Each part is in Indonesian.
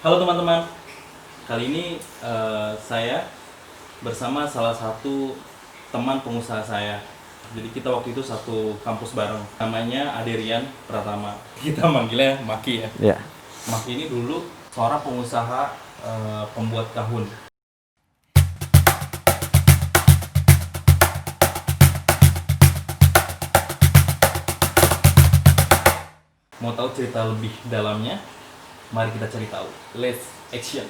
Halo teman-teman, kali ini saya bersama salah satu teman pengusaha saya. Jadi kita waktu itu satu kampus bareng, namanya Aderian Pratama. Kita manggilnya Maki ya. Ya. Maki ini dulu seorang pengusaha pembuat kahun. Mau tahu cerita lebih dalamnya? Mari kita cari tahu. Let's action.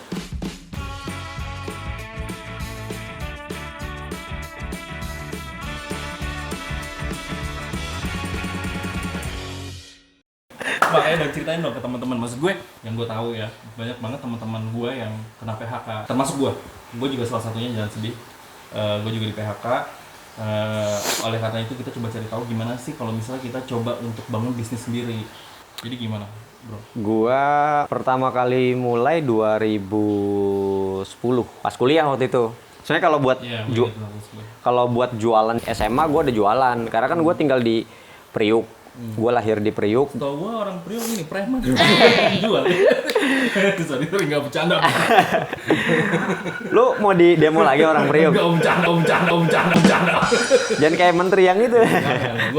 Makanya dong ceritain dong ke teman-teman. Maksud gue, yang gue tahu ya, banyak banget teman-teman gue yang kena PHK. Termasuk gue. Gue juga salah satunya, jangan sedih. Gue juga di PHK. Oleh karena itu kita coba cari tahu gimana sih kalau misalnya kita coba untuk bangun bisnis sendiri. Jadi gimana, bro? Gua pertama kali mulai 2010 pas kuliah waktu itu. Sebenarnya kalau buat jualan SMA gua udah jualan karena kan gua tinggal di Priuk. Gua lahir di Priuk. Tau gua orang Priok ini preman. Jual. Sorry, nggak bercanda. Lu mau di demo lagi orang Priuk? Nggak bercanda. Jangan kayak menteri yang itu.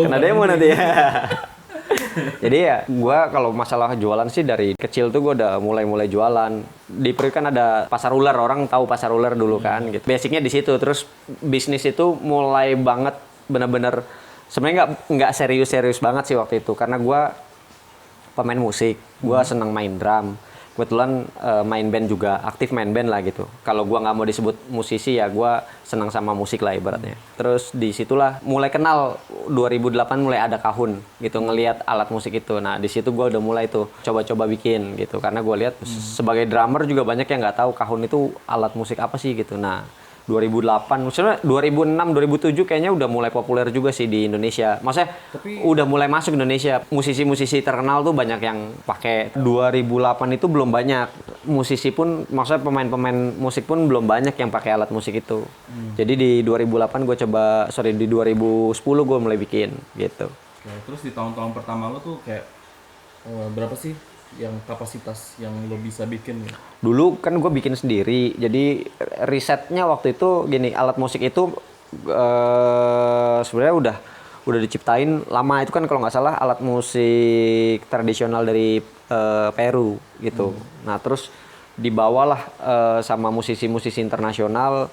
Kena demo nanti ya. Jadi ya, gue kalau masalah jualan sih dari kecil tuh gue udah mulai jualan. Di Priuk kan ada pasar ular, orang tahu pasar ular dulu kan. Gitu. Basicnya di situ. Terus bisnis itu mulai banget bener-bener sebenarnya nggak serius banget sih waktu itu karena gue pemain musik, gue seneng main drum. Kebetulan main band juga, aktif main band lah gitu. Kalau gue nggak mau disebut musisi ya gue senang sama musik lah ibaratnya. Terus disitulah mulai kenal 2008 mulai ada kahun gitu, ngelihat alat musik itu. Nah di situ gue udah mulai tuh coba-coba bikin gitu. Karena gue lihat sebagai drummer juga banyak yang nggak tahu kahun itu alat musik apa sih gitu. Nah 2008, maksudnya 2006, 2007 kayaknya udah mulai populer juga sih di Indonesia. Maksudnya udah mulai masuk Indonesia. Musisi-musisi terkenal tuh banyak yang pakai. 2008 itu belum banyak. Musisi pun, maksudnya pemain-pemain musik pun belum banyak yang pakai alat musik itu. Jadi di 2008 di 2010 gue mulai bikin gitu. Oke, terus di tahun-tahun pertama lo tuh kayak berapa sih yang kapasitas yang lo bisa bikin ya? Dulu kan gue bikin sendiri, jadi risetnya waktu itu gini, alat musik itu sebenarnya udah diciptain lama. Itu kan kalau nggak salah alat musik tradisional dari Peru gitu. Nah terus dibawalah sama musisi-musisi internasional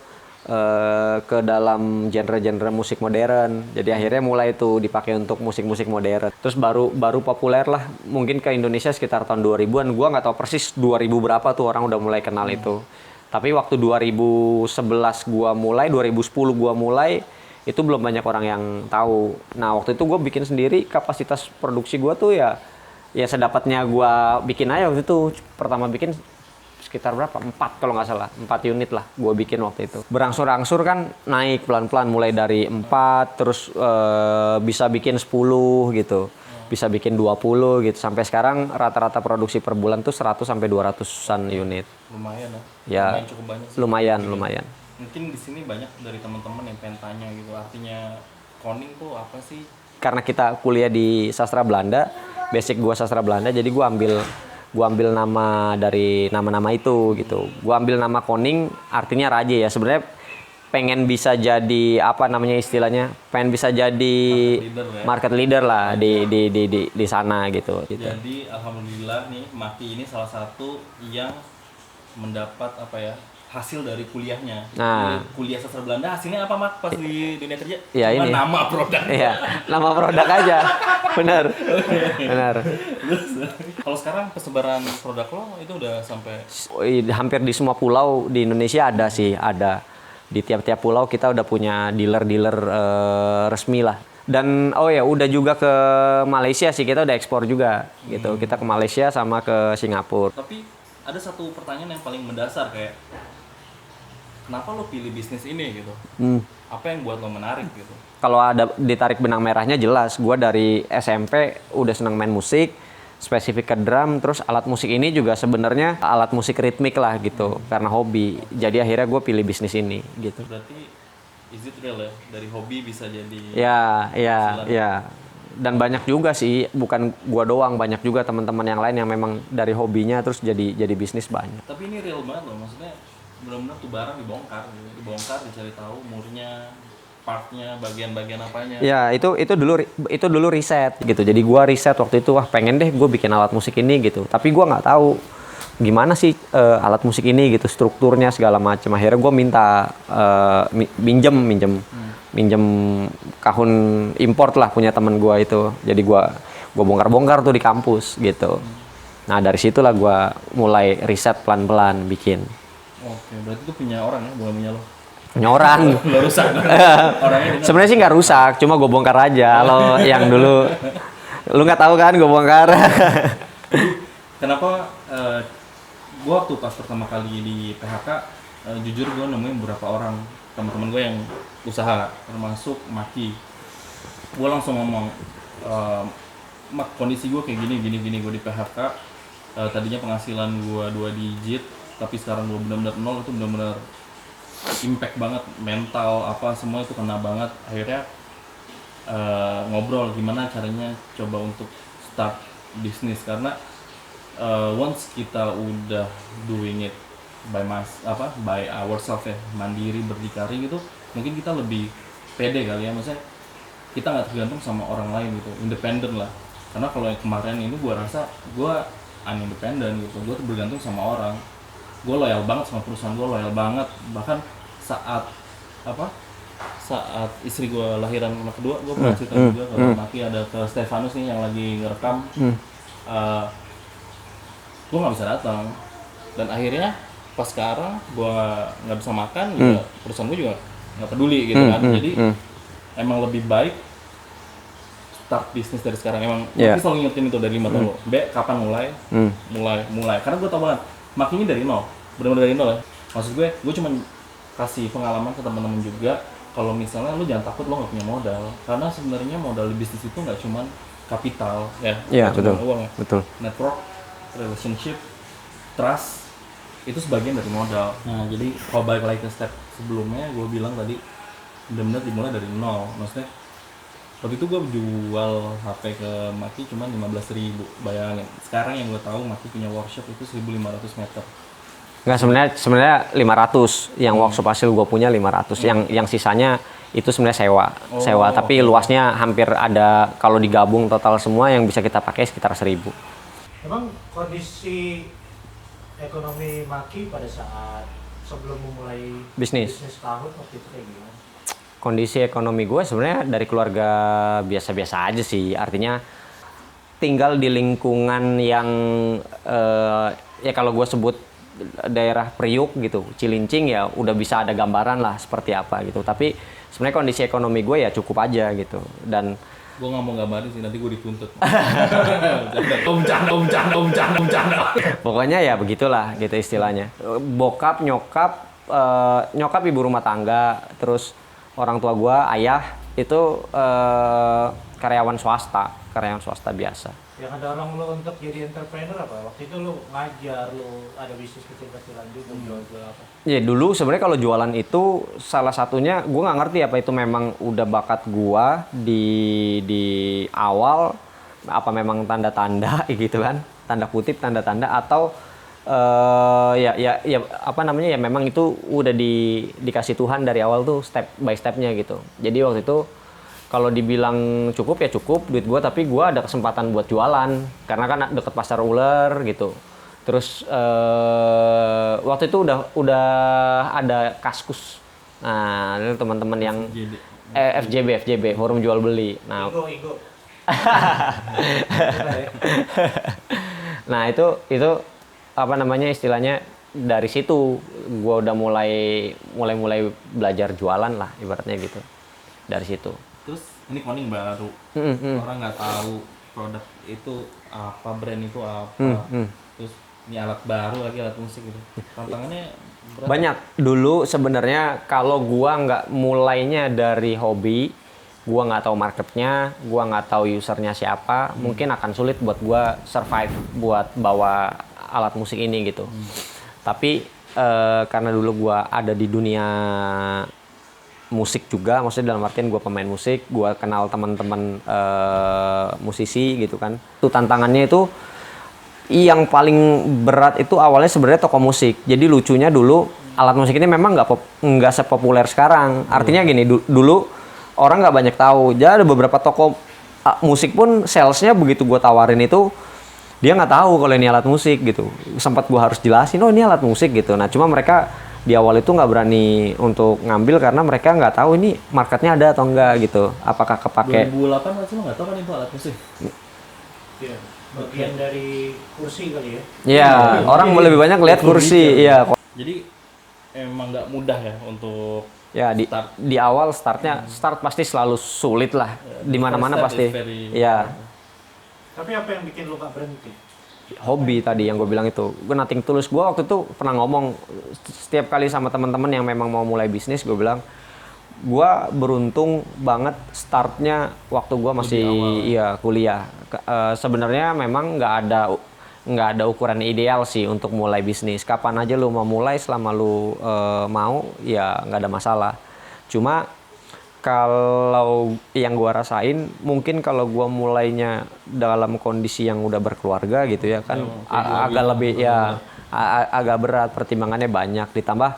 ke dalam genre-genre musik modern. Jadi akhirnya mulai itu dipakai untuk musik-musik modern. Terus baru populer lah mungkin ke Indonesia sekitar tahun 2000-an. Gua nggak tahu persis 2000 berapa tuh orang udah mulai kenal itu. Tapi waktu 2011 gua mulai, 2010 gua mulai, itu belum banyak orang yang tahu. Nah, waktu itu gua bikin sendiri, kapasitas produksi gua tuh ya sedapatnya gua bikin aja waktu itu. Pertama bikin sekitar berapa? 4 kalau nggak salah. 4 unit lah gue bikin waktu itu. Berangsur-angsur kan naik pelan-pelan. Mulai dari 4, terus bisa bikin 10 gitu. Bisa bikin 20 gitu. Sampai sekarang rata-rata produksi per bulan tuh 100 sampai 200-an unit. Lumayan ya? Ya, Lumayan, cukup banyak sih. lumayan. Mungkin di sini banyak dari teman-teman yang pengen tanya gitu. Artinya koning tuh apa sih? Karena kita kuliah di sastra Belanda, basic gue sastra Belanda, jadi gue ambil nama dari nama-nama itu gitu. Gua ambil nama koning artinya raja ya. Sebenarnya pengen bisa jadi apa namanya istilahnya? Pengen bisa jadi market leader lah di sana gitu. Jadi alhamdulillah nih Maki ini salah satu yang mendapat apa ya? Hasil dari kuliahnya. Nah, kuliah sastra Belanda hasilnya apa Mak pas di dunia kerja? Ya, cuma ini nama produk. Iya, nama produk aja. Benar. Kalau sekarang persebaran produk lo itu udah sampai hampir di semua pulau di Indonesia ada sih, ada. Di tiap-tiap pulau kita udah punya dealer-dealer resmi lah. Dan udah juga ke Malaysia sih, kita udah ekspor juga gitu. Kita ke Malaysia sama ke Singapura. Tapi ada satu pertanyaan yang paling mendasar kayak kenapa lo pilih bisnis ini gitu? Apa yang buat lo menarik gitu? Kalau ada ditarik benang merahnya jelas, gue dari SMP udah senang main musik, spesifik ke drum, terus alat musik ini juga sebenarnya alat musik ritmik lah gitu, karena hobi. Jadi akhirnya gue pilih bisnis ini gitu. Berarti is it real ya? Dari hobi bisa jadi Ya. Dan banyak juga sih, bukan gua doang, banyak juga teman-teman yang lain yang memang dari hobinya terus jadi bisnis banyak. Tapi ini real banget loh, maksudnya benar-benar tuh barang dibongkar, dicari tahu murnya, partnya, bagian-bagian apanya. Ya itu dulu riset gitu. Jadi gua riset waktu itu, wah pengen deh gue bikin alat musik ini gitu. Tapi gua nggak tahu gimana sih alat musik ini gitu, strukturnya segala macam. Akhirnya gue minta minjem kahun import lah punya temen gue itu. Jadi gue bongkar-bongkar tuh di kampus gitu. Nah dari situlah gue mulai riset pelan-pelan bikin. Oke, berarti itu punya orang ya, bukan punya lo? Punya orang. Lo rusak. Sebenarnya sih nggak rusak, cuma gue bongkar aja. Lo yang dulu, lu nggak tahu kan gue bongkar. Kenapa? Gue waktu pas pertama kali di PHK, jujur gue nemuin beberapa orang teman-teman gue yang usaha, termasuk Maki. Gue langsung ngomong, Mak, kondisi gue kayak gini gue di PHK. Tadinya penghasilan gue 2 digit, tapi sekarang gue benar-benar nol. Itu benar-benar impact banget, mental apa semua itu kena banget. Akhirnya ngobrol gimana caranya coba untuk start bisnis, karena once kita udah doing it by ourselves ya, mandiri, berdikari gitu, mungkin kita lebih pede kali ya, maksudnya kita nggak tergantung sama orang lain gitu, independen lah. Karena kalau yang kemarin ini gue rasa gue unindependent gitu, gue tuh bergantung sama orang. Gue loyal banget sama perusahaan gue, loyal banget, bahkan saat istri gue lahiran anak kedua, gue pernah cerita juga kalau Maki ada ke Stefanus nih yang lagi ngerekam. Gue nggak bisa datang, dan akhirnya pas sekarang gue nggak bisa makan, juga perusahaan gue juga nggak peduli gitu kan. Jadi emang lebih baik start bisnis dari sekarang. Emang gue selalu ngingetin itu dari 5 tahun lo. Kapan mulai karena gue tau banget makinnya dari nol, benar-benar dari nol ya. Maksud gue cuma kasih pengalaman ke teman-teman juga, kalau misalnya lu jangan takut lo nggak punya modal, karena sebenarnya modal di bisnis itu nggak cuma kapital ya, betul, uang ya. Betul. Network, relationship, trust, itu sebagian dari modal. Nah jadi kalau balik lagi ke step sebelumnya, gue bilang tadi benar-benar dimulai dari nol. Maksudnya waktu itu gue jual HP ke Maki cuma 15.000, bayangin. Sekarang yang gue tahu Maki punya workshop itu 1.500 meter. Nggak, sebenarnya 500 yang workshop hasil gue punya 500. Yang sisanya itu sebenarnya sewa, tapi luasnya hampir ada, kalau digabung total semua yang bisa kita pakai sekitar 1.000. Emang kondisi ekonomi Maki pada saat sebelum memulai bisnis tahun waktu itu kayak gimana? Kondisi ekonomi gue sebenarnya dari keluarga biasa-biasa aja sih. Artinya tinggal di lingkungan yang ya kalau gue sebut daerah Priuk gitu, Cilincing, ya udah bisa ada gambaran lah seperti apa gitu. Tapi sebenarnya kondisi ekonomi gue ya cukup aja gitu. Dan gue nggak mau gambarin sih, nanti gue dituntut. Bercanda. Pokoknya ya begitulah gitu istilahnya. Bokap, nyokap ibu rumah tangga, terus orang tua gue, ayah itu karyawan swasta biasa. Yang dorong lo untuk jadi entrepreneur apa? Waktu itu lo ngajar, lo ada bisnis kecil-kecilan juga, jual-jual apa? Ya dulu sebenarnya kalau jualan itu salah satunya gue nggak ngerti apa itu memang udah bakat gue di awal, apa memang tanda-tanda gitu kan, tanda kutip tanda-tanda, atau ya apa namanya, ya memang itu udah dikasih Tuhan dari awal tuh step by stepnya gitu. Jadi waktu itu kalau dibilang cukup ya cukup duit gue, tapi gue ada kesempatan buat jualan karena kan deket pasar ular gitu. Terus waktu itu udah ada Kaskus. Nah, ini teman-teman yang FJB, forum jual beli. Nah, Igo. Nah, itu apa namanya istilahnya, dari situ gue udah mulai belajar jualan lah ibaratnya gitu. Dari situ. Terus ini cloning baru, orang nggak tahu produk itu apa, brand itu apa. Terus ini alat baru lagi, alat musik gitu. Tantangannya berat. Banyak. Dulu sebenarnya kalau gua nggak mulainya dari hobi, gua nggak tahu marketnya, gua nggak tahu usernya siapa, mungkin akan sulit buat gua survive buat bawa alat musik ini gitu. Tapi karena dulu gua ada di dunia musik juga, maksudnya dalam artian gue pemain musik, gue kenal teman-teman musisi gitu kan. Itu tantangannya itu yang paling berat itu awalnya sebenarnya toko musik. Jadi lucunya dulu alat musik ini memang nggak sepopuler sekarang. Artinya gini, dulu orang nggak banyak tahu. Jadi ada beberapa toko musik pun salesnya begitu gue tawarin itu dia nggak tahu kalau ini alat musik gitu. Sempat gue harus jelasin, oh ini alat musik gitu. Nah cuma mereka di awal itu nggak berani untuk ngambil karena mereka nggak tahu ini marketnya ada atau enggak gitu. Apakah kepake? 2008 masih lo nggak tahu kan itu alat musik. Iya. Bagian dari kursi kali ya? Iya, orang lebih banyak lihat kursi. Iya. Jadi emang nggak mudah ya untuk Ya di awal start pasti selalu sulit lah. Di mana-mana pasti. Iya. Tapi apa yang bikin lu nggak berhenti? Hobi tadi yang gue bilang itu. Gue nothing tulus. Gue waktu itu pernah ngomong setiap kali sama teman-teman yang memang mau mulai bisnis, gue bilang gue beruntung banget startnya waktu gue masih kuliah. Sebenarnya memang nggak ada ukuran ideal sih untuk mulai bisnis. Kapan aja lu mau mulai, selama lu mau, ya nggak ada masalah. Cuma kalau yang gua rasain, mungkin kalau gua mulainya dalam kondisi yang udah berkeluarga gitu ya kan, agak lebih agak berat, pertimbangannya banyak. Ditambah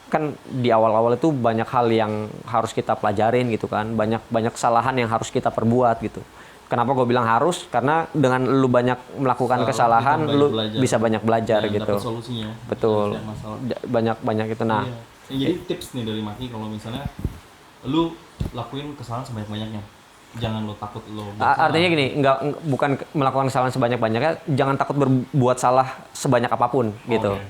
kan di awal-awal itu banyak hal yang harus kita pelajarin gitu kan, banyak kesalahan yang harus kita perbuat gitu. Kenapa gue bilang harus? Karena dengan lu banyak melakukan kesalahan, lu bisa banyak belajar gitu. Dapat solusinya. Betul. Banyak itu. Nah, jadi tips nih dari Maki, kalau misalnya lu lakuin kesalahan sebanyak-banyaknya. Jangan lu takut lu. Artinya gini, bukan melakukan kesalahan sebanyak-banyaknya, jangan takut berbuat salah sebanyak apapun gitu.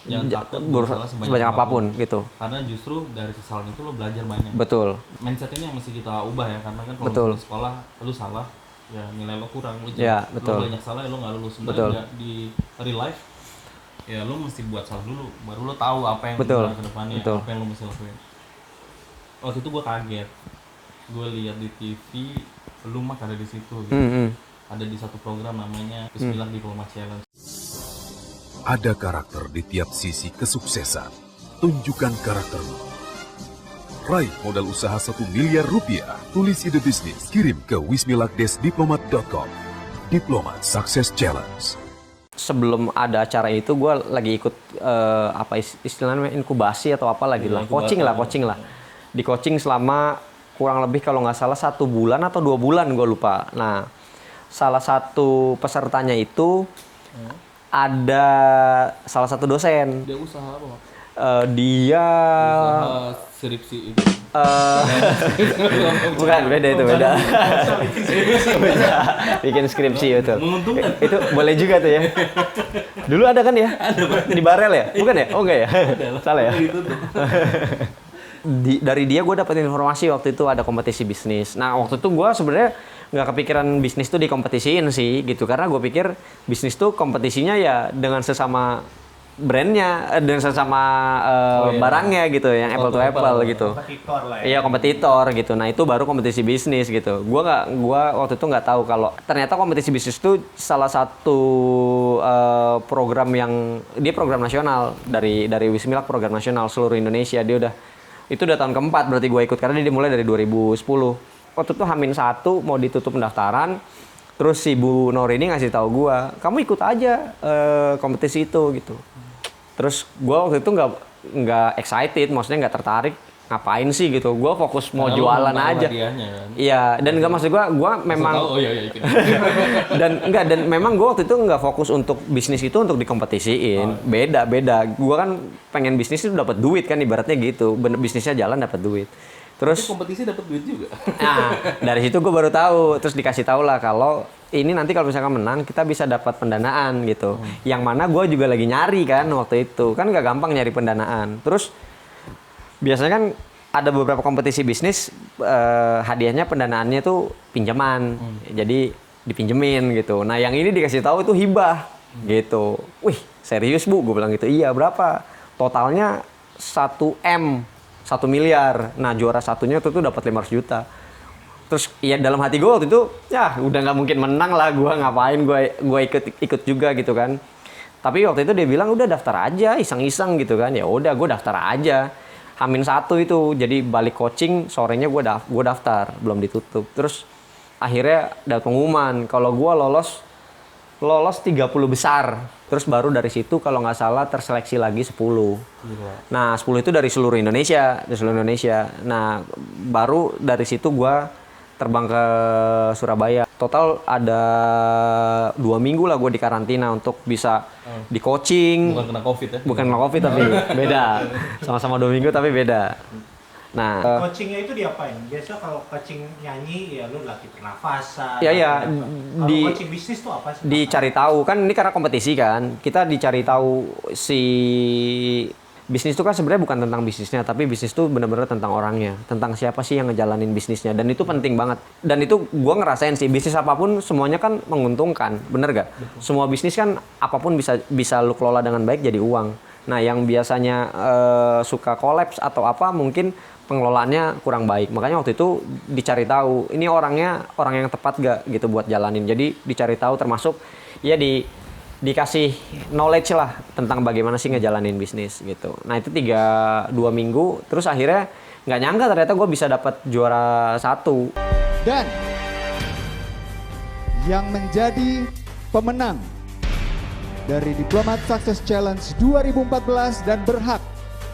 Jangan takut bersalah sebanyak apapun gitu. Karena justru dari kesalahan itu lo belajar banyak. Betul. Mindset ini yang mesti kita ubah ya, karena kan kalau di sekolah lu salah, ya nilai lo kurang. Lu banyak salah, lo nggak lulus. Sebenarnya di real life, ya lo mesti buat salah dulu, baru lo tahu apa yang ke depannya, apa yang lo mesti lakuin. Waktu itu gue kaget, gue lihat di TV, lu mah ada di situ. Gitu. Ada di satu program namanya Bismillah Diploma Challenge. Ada karakter di tiap sisi kesuksesan. Tunjukkan karaktermu. Raih modal usaha 1 miliar rupiah. Tulis ide bisnis, kirim ke wismilakdesdiplomat.com. Diplomat Success Challenge. Sebelum ada acara itu, gue lagi ikut istilahnya inkubasi atau apa lagi lah. Coaching lah. Di coaching selama kurang lebih kalau nggak salah 1 bulan atau 2 bulan, gue lupa. Nah, salah satu pesertanya itu ada salah satu dosen. Dia usaha apa? Dia usaha skripsi itu. Bukan, beda. Bikin skripsi itu. Menguntungkan. Itu boleh juga tuh ya. Dulu ada kan ya? Ada. Di Barel ya? Bukan ya? Oh enggak ya? Salah ya? Dari dia gue dapet informasi waktu itu ada kompetisi bisnis. Nah waktu itu gue sebenarnya nggak kepikiran bisnis tuh dikompetisiin sih gitu, karena gue pikir bisnis tuh kompetisinya ya dengan sesama brandnya, dengan sesama barangnya gitu, yang apple to apple gitu. Kompetitor lah ya. Iya, kompetitor gitu. Nah itu baru kompetisi bisnis gitu. Gua waktu itu nggak tahu kalau ternyata kompetisi bisnis itu salah satu program yang dia program nasional dari Wismilak, program nasional seluruh Indonesia. Itu udah tahun keempat berarti gue ikut, karena dia dimulai dari 2010. Waktu itu H-1 mau ditutup pendaftaran, terus si Bu Nor ini ngasih tahu gue, kamu ikut aja kompetisi itu gitu. Terus gue waktu itu nggak excited, maksudnya nggak tertarik, ngapain sih gitu. Gue fokus mau jualan aja. Iya, dan nggak, maksud gue memang dan memang gue waktu itu nggak fokus untuk bisnis itu untuk dikompetisiin. Beda. Gue kan pengen bisnis itu dapat duit kan, ibaratnya gitu. Bisnisnya jalan dapat duit. Terus kompetisi dapat duit juga. Nah, dari situ gue baru tahu. Terus dikasih tahu lah kalau ini nanti kalau misalkan menang kita bisa dapat pendanaan gitu. Yang mana gue juga lagi nyari kan waktu itu. Kan nggak gampang nyari pendanaan. Terus biasanya kan ada beberapa kompetisi bisnis hadiahnya pendanaannya tuh pinjaman. Jadi dipinjemin gitu. Nah, yang ini dikasih tahu itu hibah gitu. Wih, serius Bu? Gue bilang gitu. Iya, berapa? Totalnya 1 miliar. Nah, juara satunya itu dapat 500 juta. Terus ya dalam hati gue waktu itu, ya udah nggak mungkin menang lah, gue ngapain gue ikut juga gitu kan. Tapi waktu itu dia bilang udah daftar aja, iseng-iseng gitu kan. Ya udah, gue daftar aja. H-1 itu, jadi balik coaching sorenya gue daftar, belum ditutup. Terus akhirnya dapat pengumuman kalau gue lolos 30 besar. Terus baru dari situ kalau nggak salah terseleksi lagi 10. Gila. Nah 10 itu dari seluruh Indonesia. Nah baru dari situ gue terbang ke Surabaya. Total ada 2 minggu lah gue di karantina untuk bisa di coaching. Bukan kena COVID ya? Bukan kena COVID tapi beda. Sama-sama 2 minggu tapi beda. Nah, coachingnya itu diapain? Biasa kalau coaching nyanyi ya lu latih pernafasan. Iya. Kalau coaching bisnis tuh apa sih? Dicari tahu kan ini karena kompetisi kan. Kita dicari tahu si bisnis itu kan sebenarnya bukan tentang bisnisnya, tapi bisnis itu benar-benar tentang orangnya, tentang siapa sih yang ngejalanin bisnisnya, dan itu penting banget. Dan itu gua ngerasain sih, bisnis apapun semuanya kan menguntungkan, bener gak? Semua bisnis kan apapun bisa lu kelola dengan baik jadi uang. Nah yang biasanya suka kolaps atau apa mungkin pengelolaannya kurang baik. Makanya waktu itu dicari tahu ini orang yang tepat gak gitu buat jalanin. Jadi dicari tahu termasuk ya dikasih knowledge lah tentang bagaimana sih ngejalanin bisnis gitu. Nah itu 2 minggu terus akhirnya nggak nyangka ternyata gue bisa dapat juara 1. Dan yang menjadi pemenang dari Diplomat Success Challenge 2014 dan berhak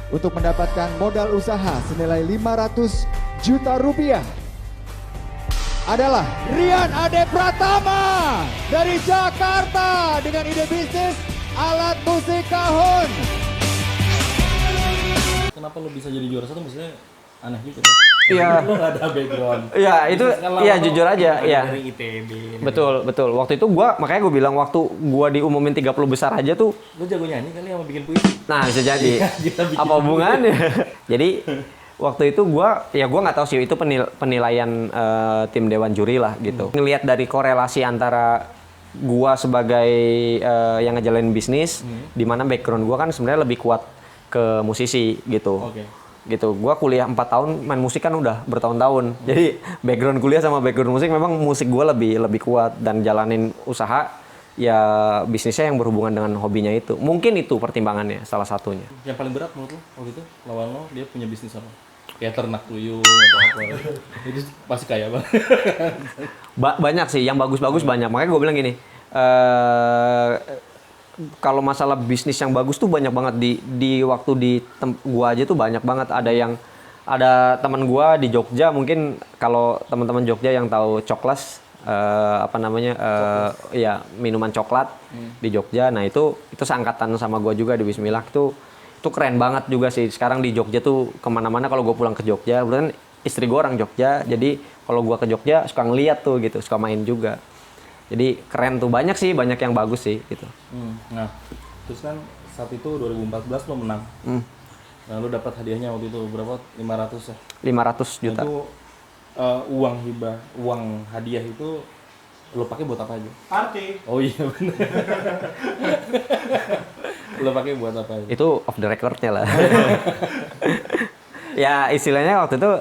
untuk mendapatkan modal usaha senilai 500 juta rupiah adalah Rian Ade Pratama dari Jakarta dengan ide bisnis alat musik kahun. Kenapa lo bisa jadi juara 1? Maksudnya aneh gitu ya? Iya. Lo nggak ada background. Iya itu, iya jujur aja. Iya. Dari ITB. Betul. Waktu itu makanya gue bilang waktu gue diumumin 30 besar aja tuh. Lo jago nyanyi kali sama bikin puisi? Nah bisa jadi. Kita bikin Apa hubungannya? Jadi waktu itu gue nggak tahu sih itu penilaian tim dewan juri lah gitu. Ngelihat dari korelasi antara gue sebagai yang ngejalanin bisnis, di mana background gue kan sebenarnya lebih kuat ke musisi gitu. Oke. Gitu. Gua kuliah 4 tahun main musik kan udah bertahun-tahun. Jadi background kuliah sama background musik memang musik gua lebih kuat, dan jalanin usaha ya bisnisnya yang berhubungan dengan hobinya itu. Mungkin itu pertimbangannya salah satunya. Yang paling berat menurut lo waktu itu lawan lo dia punya bisnis apa? Kayak ternak tuyul atau apa? Itu pasti kaya banget. Banyak sih yang bagus-bagus banyak. Makanya gue bilang gini, kalau masalah bisnis yang bagus tuh banyak banget di waktu gua aja tuh banyak banget. Ada teman gua di Jogja, mungkin kalau teman-teman Jogja yang tahu Coklas ya minuman coklat di Jogja. Nah itu seangkatan sama gua juga di Wismilak. Itu keren banget juga sih. Sekarang di Jogja tuh kemana-mana kalau gua pulang ke Jogja, kebetulan istri gua orang Jogja, jadi kalau gua ke Jogja suka ngeliat tuh gitu, suka main juga. Jadi keren tuh, banyak yang bagus sih gitu. Nah, terus kan saat itu 2014 lo menang. Nah, lo dapat hadiahnya waktu itu berapa? 500 ya? 500 juta. Itu uang hibah, uang hadiah itu lo pakai buat apa aja? Party. Oh iya benar. Lo pakai buat apa aja? Itu off the record-nya lah. Ya istilahnya waktu itu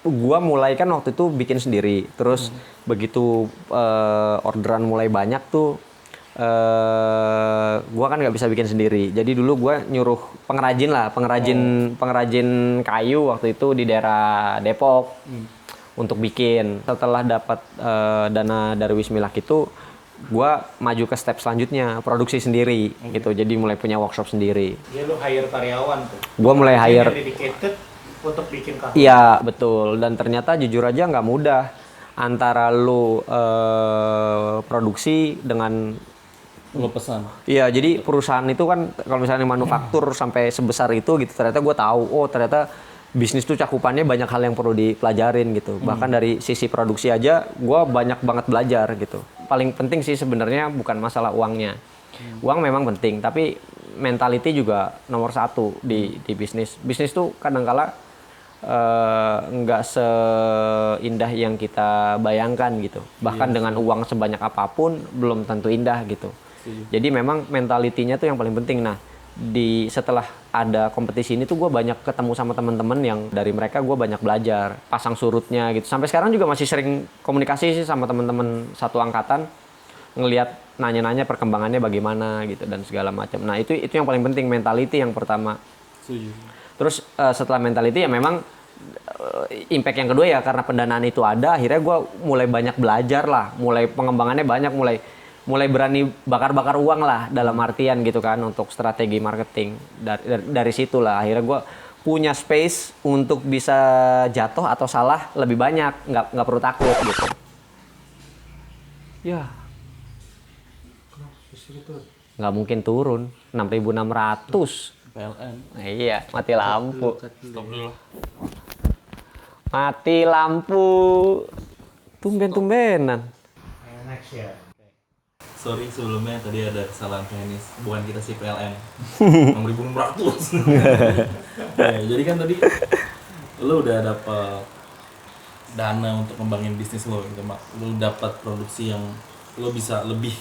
gua mulai kan waktu itu bikin sendiri. Terus begitu orderan mulai banyak tuh gua kan nggak bisa bikin sendiri. Jadi dulu gua nyuruh pengrajin kayu waktu itu di daerah Depok untuk bikin. Setelah dapat dana dari Wismilak itu gua maju ke step selanjutnya, produksi sendiri gitu. Jadi mulai punya workshop sendiri. Ya lu hire karyawan tuh. Gua mulai hire dedicated untuk bikin kahun. Iya betul, dan ternyata jujur aja nggak mudah antara lu produksi dengan Lo pesan. Iya, jadi perusahaan itu kan kalau misalnya manufaktur sampai sebesar itu gitu, ternyata gue tahu ternyata bisnis tuh cakupannya banyak hal yang perlu dipelajarin gitu. Bahkan dari sisi produksi aja gue banyak banget belajar gitu. Paling penting sih sebenarnya bukan masalah uangnya. Uang memang penting, tapi mentality juga nomor 1 di bisnis. Bisnis tuh kadang-kala nggak seindah yang kita bayangkan gitu. Bahkan dengan uang sebanyak apapun belum tentu indah gitu. Jadi memang mentalitinya tuh yang paling penting. Nah, setelah ada kompetisi ini tuh gue banyak ketemu sama teman-teman yang dari mereka gue banyak belajar pasang surutnya gitu. Sampai sekarang juga masih sering komunikasi sih sama teman-teman satu angkatan, ngelihat nanya-nanya perkembangannya bagaimana gitu dan segala macam. Nah itu yang paling penting, mentality yang pertama. Terus setelah mentality ya memang impact yang kedua ya karena pendanaan itu ada, akhirnya gue mulai banyak belajar lah, mulai pengembangannya banyak, mulai berani bakar-bakar uang lah dalam artian gitu kan untuk strategi marketing. Dari situlah akhirnya gue punya space untuk bisa jatuh atau salah lebih banyak, nggak perlu takut gitu. Ya. Nggak mungkin turun 6.600. PLN. Iya, mati lampu. Stop dulu lah. Mati lampu. Tumben-tumbenan. Next ya. Sorry sebelumnya tadi ada kesalahan teknis, bukan kita sih PLN. 6.600. Nah, jadi kan tadi lo udah dapat dana untuk ngembangin bisnis lo gitu, Mak. Lo dapat produksi yang lo bisa lebih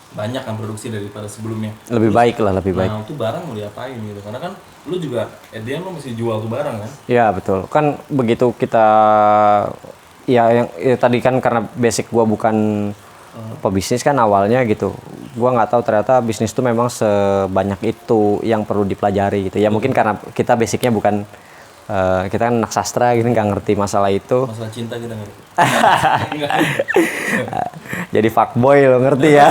banyak kan produksi daripada sebelumnya. Lebih baik lah, lebih baik. Nah, itu barang mau diapain gitu? Karena kan lu juga lo mesti jual tuh barang kan? Iya, betul. Kan begitu kita ya tadi kan karena basic gua bukan pebisnis kan awalnya gitu. Gua nggak tahu ternyata bisnis itu memang sebanyak itu yang perlu dipelajari gitu. Ya mungkin karena kita basicnya bukan kita kan anak sastra gitu, nggak ngerti masalah itu. Masalah cinta kita ngerti. Jadi fuckboy lo ngerti ya.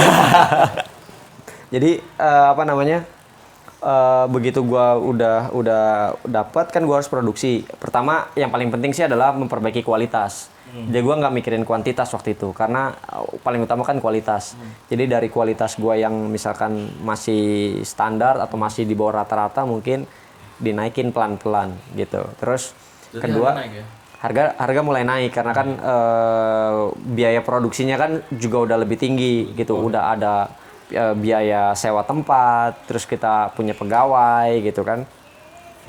Jadi begitu gua udah dapat kan gua harus produksi. Pertama yang paling penting sih adalah memperbaiki kualitas. Jadi gua nggak mikirin kuantitas waktu itu karena paling utama kan kualitas. Jadi dari kualitas gua yang misalkan masih standar atau masih di bawah rata-rata mungkin dinaikin pelan-pelan gitu. Terus jadi kedua harga mulai naik karena kan biaya produksinya kan juga udah lebih tinggi gitu. Udah ada biaya sewa tempat, terus kita punya pegawai gitu kan.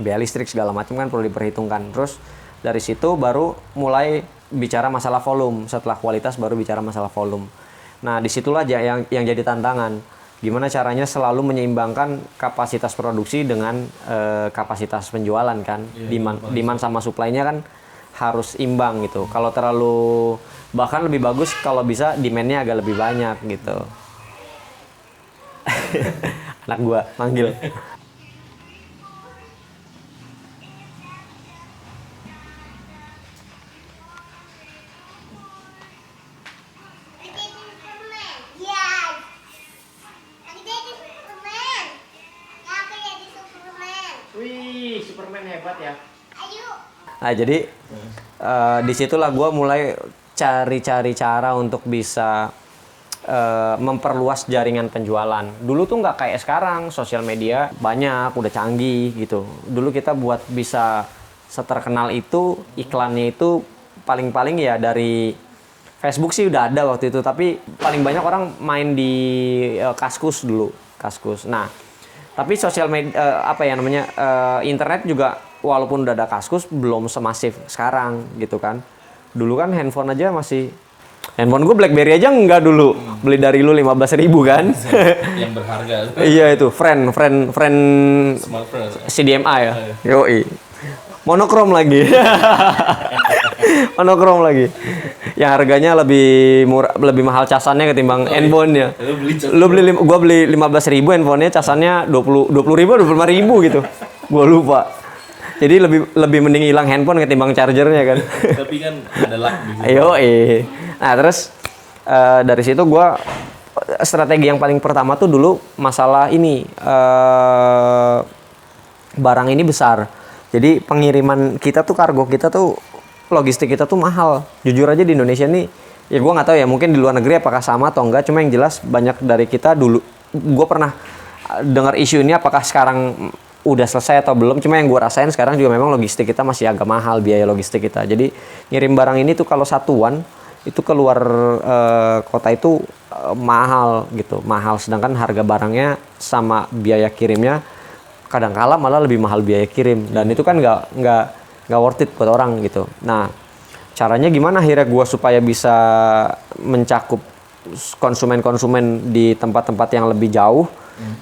Biaya listrik segala macam kan perlu diperhitungkan. Terus dari situ baru mulai bicara masalah volume. Setelah kualitas baru bicara masalah volume. Nah, disitulah yang jadi tantangan. Gimana caranya selalu menyeimbangkan kapasitas produksi dengan kapasitas penjualan kan. Demand sama supply-nya kan harus imbang gitu. Kalau terlalu bahkan lebih bagus kalau bisa demand-nya agak lebih banyak gitu. Anak gua manggil. Wih, Superman hebat ya. Nah, jadi disitulah gue mulai cari-cari cara untuk bisa memperluas jaringan penjualan. Dulu tuh nggak kayak sekarang, sosial media banyak, udah canggih gitu. Dulu kita buat bisa seterkenal itu, iklannya itu paling-paling ya dari Facebook sih udah ada waktu itu, tapi paling banyak orang main di Kaskus dulu, Kaskus. Nah, tapi sosial media internet juga walaupun udah ada Kaskus belum semasif sekarang gitu kan. Dulu kan handphone aja masih handphone gue BlackBerry aja enggak dulu. Beli dari lu 15.000 kan. Yang berharga. Iya itu, friend CDMA ya. Yoi. Monokrom lagi. Monokrom lagi. Yang harganya lebih murah, lebih mahal casannya ketimbang handphone-nya. Gua beli 15.000 handphone-nya, casannya 20.000 25.000 gitu. Gua lupa. Jadi lebih mending hilang handphone ketimbang chargernya kan. Tapi kan ada luck gitu. Ayo, Nah, terus dari situ gua strategi yang paling pertama tuh dulu masalah ini barang ini besar. Jadi pengiriman kita tuh, kargo kita tuh, logistik kita tuh mahal. Jujur aja di Indonesia nih, ya gue nggak tahu ya, mungkin di luar negeri apakah sama atau enggak. Cuma yang jelas banyak dari kita dulu, gue pernah dengar isu ini apakah sekarang udah selesai atau belum. Cuma yang gue rasain sekarang juga memang logistik kita masih agak mahal, biaya logistik kita. Jadi ngirim barang ini tuh kalau satuan itu keluar kota itu mahal gitu, mahal. Sedangkan harga barangnya sama biaya kirimnya kadang-kala malah lebih mahal biaya kirim, dan itu kan nggak worth it buat orang gitu. Nah, caranya gimana akhirnya gue supaya bisa mencakup konsumen-konsumen di tempat-tempat yang lebih jauh,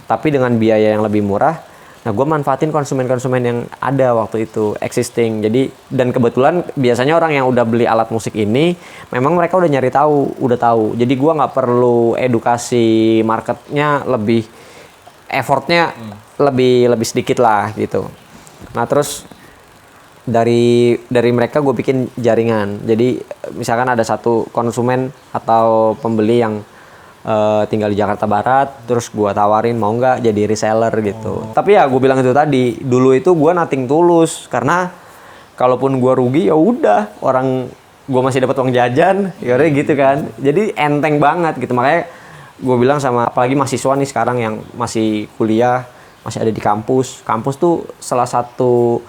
tapi dengan biaya yang lebih murah. Nah, gue manfaatin konsumen-konsumen yang ada waktu itu existing. Jadi, dan kebetulan biasanya orang yang udah beli alat musik ini, memang mereka udah nyari tahu, udah tahu. Jadi gue nggak perlu edukasi marketnya lebih, effortnya lebih sedikit lah gitu. Nah terus dari mereka gue bikin jaringan. Jadi misalkan ada satu konsumen atau pembeli yang tinggal di Jakarta Barat, terus gue tawarin mau nggak jadi reseller gitu. Tapi ya gue bilang itu tadi, dulu itu gue nothing tulus karena kalaupun gue rugi ya udah, orang gue masih dapat uang jajan, ya udah gitu kan. Jadi enteng banget gitu. Makanya gue bilang sama apalagi mahasiswa nih sekarang yang masih kuliah, masih ada di kampus. Kampus tuh salah satu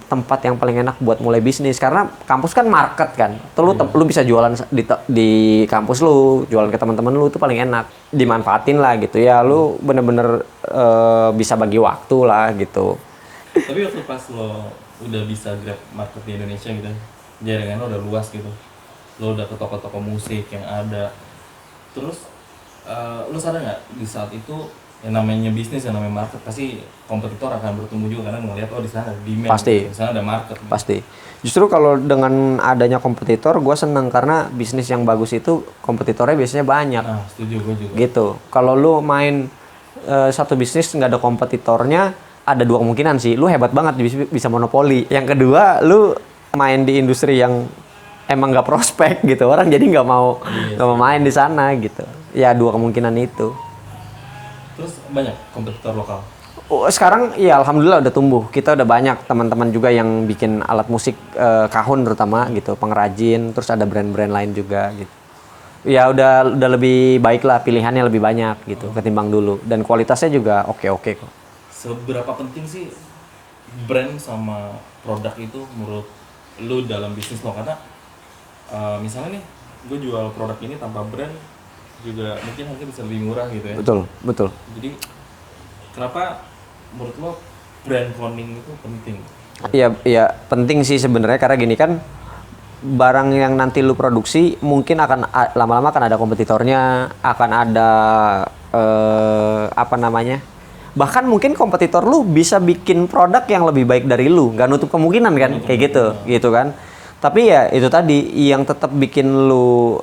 tempat yang paling enak buat mulai bisnis karena kampus kan market kan. Tuh lu bisa jualan di kampus lu, jualan ke teman-teman lu tuh paling enak. Dimanfaatin lah gitu ya. Lu bener-bener bisa bagi waktu lah gitu. Tapi waktu pas lo udah bisa grab market di Indonesia gitu, jaringan lo udah luas gitu. Lo udah ke toko-toko musik yang ada. Terus lo sadar nggak di saat itu yang namanya bisnis, yang namanya market, pasti kompetitor akan bertumbuh juga karena ngelihat di sana ada demand, pasti di sana ada market. Pasti. Justru kalau dengan adanya kompetitor, gue seneng karena bisnis yang bagus itu kompetitornya biasanya banyak. Nah, setuju gue juga. Gitu. Kalau lu main satu bisnis nggak ada kompetitornya, ada dua kemungkinan sih. Lu hebat banget bisa monopoli. Yang kedua, lu main di industri yang emang nggak prospek gitu. Orang jadi nggak mau main di sana gitu. Ya dua kemungkinan itu. Terus banyak kompetitor lokal. Sekarang ya alhamdulillah udah tumbuh. Kita udah banyak teman-teman juga yang bikin alat musik kahun terutama gitu, pengrajin, terus ada brand-brand lain juga gitu. Ya udah lebih baik lah, pilihannya lebih banyak gitu ketimbang dulu, dan kualitasnya juga oke kok. Seberapa penting sih brand sama produk itu menurut lu dalam bisnis lo? Karena misalnya nih, gue jual produk ini tanpa brand juga mungkin harganya bisa lebih murah gitu ya. Betul. Jadi kenapa menurut lo brand owning itu penting? Iya penting sih sebenarnya karena gini kan, barang yang nanti lu produksi mungkin akan lama-lama akan ada kompetitornya, akan ada bahkan mungkin kompetitor lu bisa bikin produk yang lebih baik dari lu, nggak nutup kemungkinan kan, kayak gitu kan. Tapi ya itu tadi yang tetap bikin lu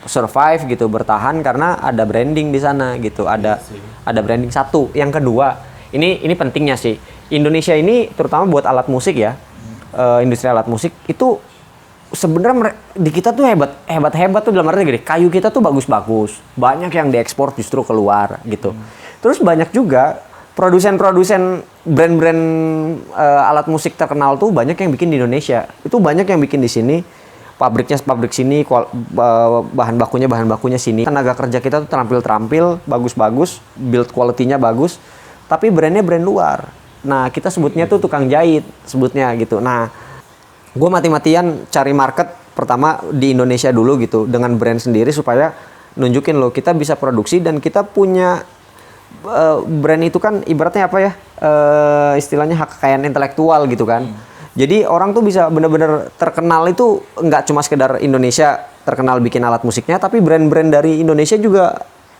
survive gitu, bertahan karena ada branding di sana gitu, ada branding satu. Yang kedua, ini pentingnya sih, Indonesia ini terutama buat alat musik ya, industri alat musik itu sebenarnya di kita tuh hebat tuh dalam arti gini, kayu kita tuh bagus-bagus, banyak yang diekspor justru keluar gitu. Terus banyak juga produsen-produsen brand-brand alat musik terkenal tuh banyak yang bikin di Indonesia. Itu banyak yang bikin di sini. Pabriknya pabrik sini, bahan bakunya sini. Tenaga kerja kita tuh terampil, bagus-bagus, build quality-nya bagus, tapi brandnya brand luar. Nah, kita sebutnya tuh tukang jahit, sebutnya gitu. Nah, gue mati-matian cari market pertama di Indonesia dulu gitu, dengan brand sendiri supaya nunjukin lo kita bisa produksi dan kita punya brand itu kan ibaratnya apa ya, istilahnya hak kekayaan intelektual gitu kan. Jadi orang tuh bisa bener-bener terkenal itu nggak cuma sekedar Indonesia terkenal bikin alat musiknya, tapi brand-brand dari Indonesia juga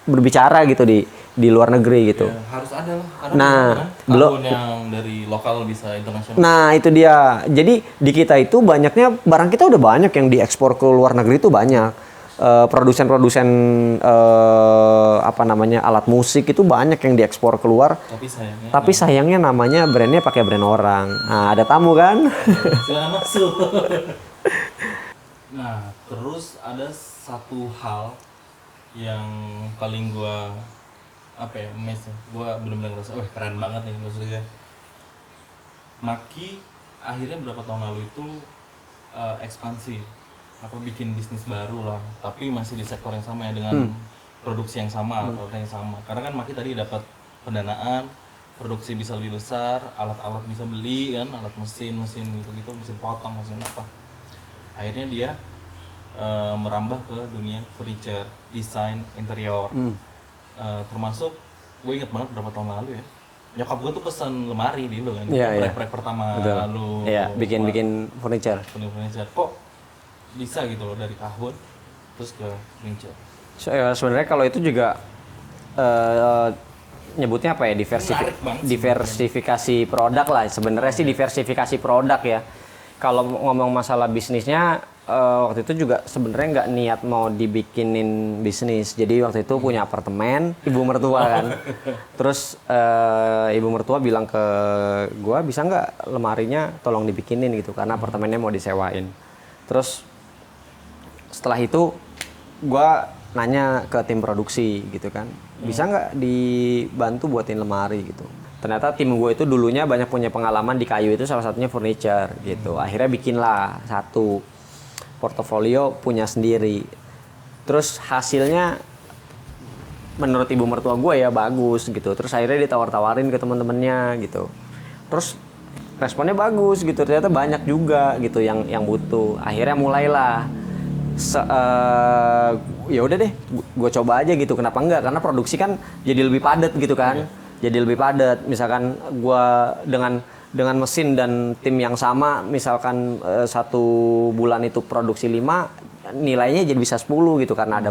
berbicara gitu di luar negeri gitu. Ya, harus ada lah. Nah, belum yang dari lokal bisa internasional. Nah, itu dia. Jadi di kita itu banyaknya barang kita udah banyak yang diekspor ke luar negeri itu banyak. Produsen-produsen alat musik itu banyak yang diekspor keluar. Tapi sayangnya namanya brandnya pakai brand orang. Nah, ada tamu kan? Silakan masuk. Nah, terus ada satu hal yang paling gua benar-benar ngerasa, keren banget nih maksudnya. Maki akhirnya berapa tahun lalu itu ekspansi, bikin bisnis baru lah, tapi masih di sektor yang sama ya, dengan produksi yang sama, produk yang sama. Karena kan Maki tadi dapat pendanaan, produksi bisa lebih besar, alat-alat bisa beli kan, alat mesin gitu-gitu, mesin potong, mesin apa. Akhirnya dia merambah ke dunia furniture, desain interior. Termasuk gue inget banget berapa tahun lalu ya, nyokap gue tuh pesan lemari di lo kan, proyek pertama lalu bikin furniture. Kok bisa gitu loh dari kahun terus ke furniture? Sebenarnya kalau itu juga nyebutnya apa ya, diversifikasi produk lah sebenarnya sih, diversifikasi produk ya. Kalau ngomong masalah bisnisnya waktu itu juga sebenarnya nggak niat mau dibikinin bisnis. Jadi waktu itu punya apartemen, ibu mertua kan. Terus ibu mertua bilang ke gua, bisa nggak lemarinya tolong dibikinin gitu, karena apartemennya mau disewain. Terus setelah itu gua nanya ke tim produksi gitu kan, bisa nggak dibantu buatin lemari gitu. Ternyata tim gue itu dulunya banyak punya pengalaman di kayu, itu salah satunya furniture gitu. Akhirnya bikinlah satu portofolio punya sendiri. Terus hasilnya menurut ibu mertua gue ya bagus gitu. Terus akhirnya ditawar-tawarin ke teman-temannya gitu. Terus responnya bagus gitu. Ternyata banyak juga gitu yang butuh. Akhirnya mulailah ya udah deh, gue coba aja gitu. Kenapa enggak? Karena produksi kan jadi lebih padat gitu kan. Jadi lebih padat. Misalkan gue dengan mesin dan tim yang sama, misalkan 1 bulan itu produksi 5, nilainya jadi bisa 10 gitu, karena ada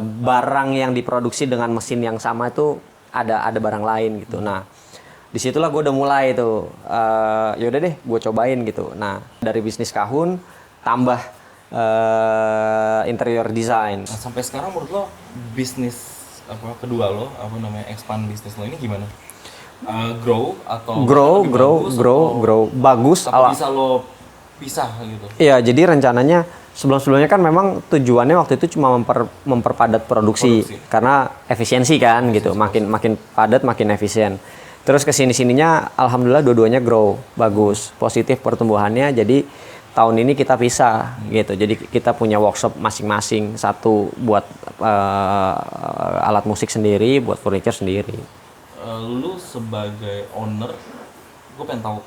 barang yang diproduksi dengan mesin yang sama itu ada barang lain gitu. Nah, disitulah gue udah mulai tuh, ya udah deh, gue cobain gitu. Nah, dari bisnis kahun tambah interior design. Nah, sampai sekarang menurut lo bisnis kedua lo, expand bisnis lo ini gimana? Grow bagus. Tapi bisa lo pisah gitu? Iya, jadi rencananya sebelumnya kan memang tujuannya waktu itu cuma memperpadat produksi. Karena efisiensi kan gitu, makin padat makin efisien. Terus kesini-sininya alhamdulillah dua-duanya grow, bagus, positif pertumbuhannya. Jadi tahun ini kita pisah gitu. Jadi kita punya workshop masing-masing, satu buat alat musik sendiri, buat furniture sendiri. Lu sebagai owner, gue pengen tahu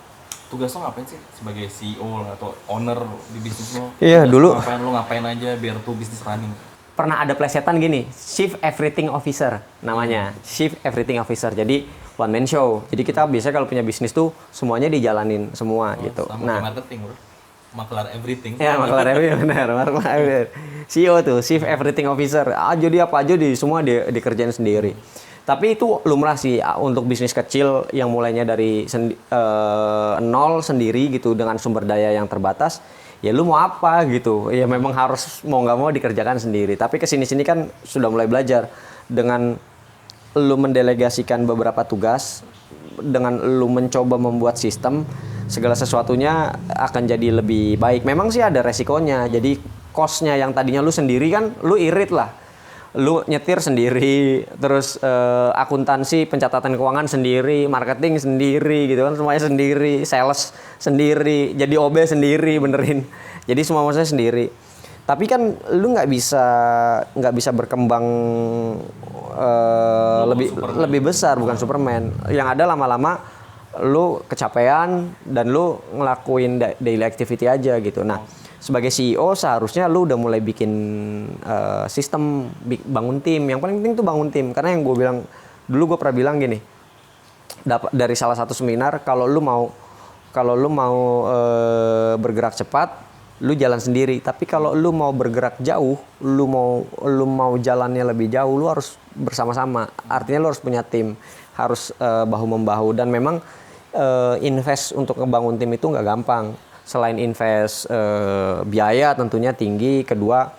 tugas lo ngapain sih sebagai CEO atau owner di bisnis lo? Iya, dulu lo ngapain aja biar tuh bisnis running? Pernah ada plesetan gini, Chief Everything Officer namanya, Chief Everything Officer. Jadi one man show. Jadi kita biasanya kalau punya bisnis tuh semuanya dijalanin semua gitu. Sama marketing, bro. Maklar everything. Ya, maklar everything, benar. Maklar everything. CEO tuh, Chief Everything Officer. Jadi apa aja semua dikerjain sendiri. Tapi itu lumrah sih untuk bisnis kecil yang mulainya dari nol sendiri gitu, dengan sumber daya yang terbatas. Ya lu mau apa gitu. Ya memang harus mau nggak mau dikerjakan sendiri. Tapi kesini-sini kan sudah mulai belajar. Dengan lu mendelegasikan beberapa tugas, dengan lu mencoba membuat sistem, segala sesuatunya akan jadi lebih baik. Memang sih ada resikonya. Jadi cost-nya yang tadinya lu sendiri kan, lu irit lah. Lu nyetir sendiri, terus akuntansi, pencatatan keuangan sendiri, marketing sendiri gitu kan, semuanya sendiri, sales sendiri, jadi OB sendiri benerin. Jadi semua maksudnya sendiri. Tapi kan lu nggak bisa berkembang lebih besar, bukan Superman. Yang ada lama-lama lu kecapean dan lu ngelakuin daily activity aja gitu. Nah, sebagai CEO seharusnya lu udah mulai bikin sistem, bangun tim. Yang paling penting tuh bangun tim, karena yang gue bilang dulu, gue pernah bilang gini, dari salah satu seminar, kalau lu mau bergerak cepat, lu jalan sendiri. Tapi kalau lu mau bergerak jauh, lu mau jalannya lebih jauh, lu harus bersama-sama. Artinya lu harus punya tim, harus bahu membahu. Dan memang invest untuk ngebangun tim itu nggak gampang. Selain invest biaya tentunya tinggi, kedua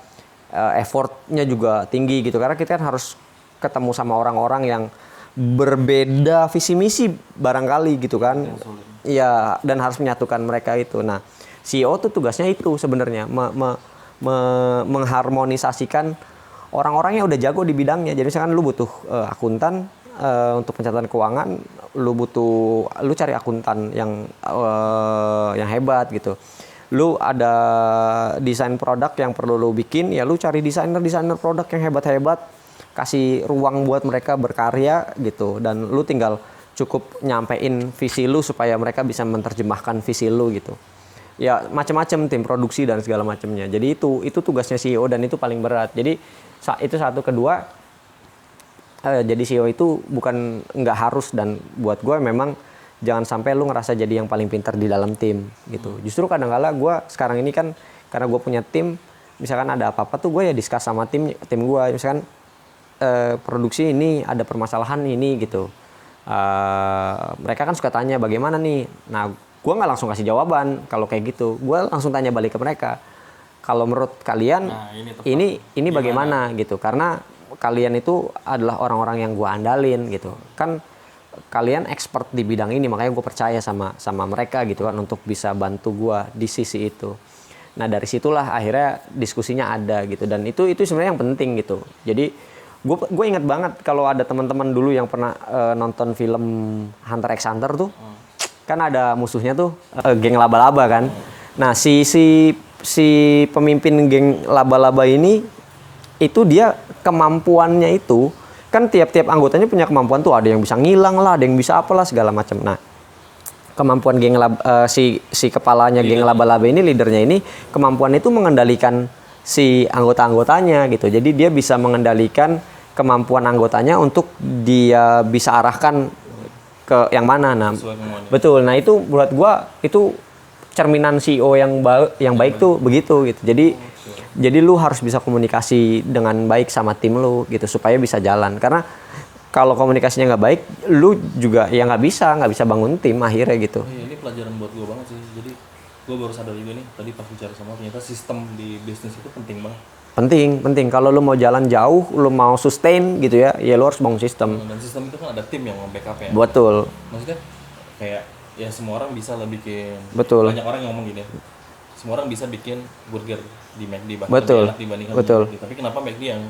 effortnya juga tinggi gitu, karena kita kan harus ketemu sama orang-orang yang berbeda visi misi barangkali gitu kan. Iya, dan harus menyatukan mereka itu. Nah, CEO tuh tugasnya itu sebenarnya mengharmonisasikan orang-orang yang udah jago di bidangnya. Jadi misalkan lu butuh akuntan untuk pencatatan keuangan, lu cari akuntan yang hebat gitu. Lu ada desain produk yang perlu lu bikin, ya lu cari desainer produk yang hebat-hebat, kasih ruang buat mereka berkarya gitu, dan lu tinggal cukup nyampein visi lu supaya mereka bisa menerjemahkan visi lu gitu. Ya macam-macam, tim produksi dan segala macamnya. Jadi itu tugasnya CEO dan itu paling berat. Jadi itu satu. Kedua, jadi CEO itu bukan nggak harus, dan buat gue memang jangan sampai lu ngerasa jadi yang paling pintar di dalam tim gitu. Justru kadang-kala gue sekarang ini kan, karena gue punya tim, misalkan ada apa-apa tuh gue ya discuss sama tim gue. Misalkan produksi ini ada permasalahan ini gitu. Mereka kan suka tanya bagaimana nih. Nah, gue nggak langsung kasih jawaban kalau kayak gitu. Gue langsung tanya balik ke mereka. Kalau menurut kalian ini bagaimana gitu? Karena kalian itu adalah orang-orang yang gue andalin gitu. Kan kalian expert di bidang ini, makanya gue percaya sama mereka gitu kan untuk bisa bantu gue di sisi itu. Nah dari situlah akhirnya diskusinya ada gitu, dan itu sebenarnya yang penting gitu. Jadi gue ingat banget kalau ada teman-teman dulu yang pernah nonton film Hunter x Hunter tuh, kan ada musuhnya tuh geng laba-laba kan. Nah si pemimpin geng laba-laba ini itu dia kemampuannya itu kan tiap-tiap anggotanya punya kemampuan tuh, ada yang bisa ngilang lah, ada yang bisa apalah segala macam. Nah, kemampuan geng si kepalanya geng laba-laba ini, leadernya ini, kemampuan itu mengendalikan si anggota-anggotanya gitu. Jadi dia bisa mengendalikan kemampuan anggotanya untuk dia bisa arahkan ke yang mana. Nah, betul. Nah, itu buat gua itu cerminan CEO yang baik tuh begitu gitu. Jadi lu harus bisa komunikasi dengan baik sama tim lu gitu supaya bisa jalan. Karena kalau komunikasinya nggak baik, lu juga ya nggak bisa bangun tim akhirnya gitu. Ini pelajaran buat gue banget sih. Jadi gue baru sadar juga nih tadi pas bicara sama, ternyata sistem di bisnis itu penting banget. Penting. Kalau lu mau jalan jauh, lu mau sustain gitu ya lu harus bangun sistem. Dan sistem itu kan ada tim yang nge-backup ya. Betul. Maksudnya kayak ya semua orang bisa lah bikin. Betul. Banyak orang yang ngomong gini, semua orang bisa bikin burger di McD bahkan betul. lebih enak dibandingkan betul. McD. Tapi kenapa McD yang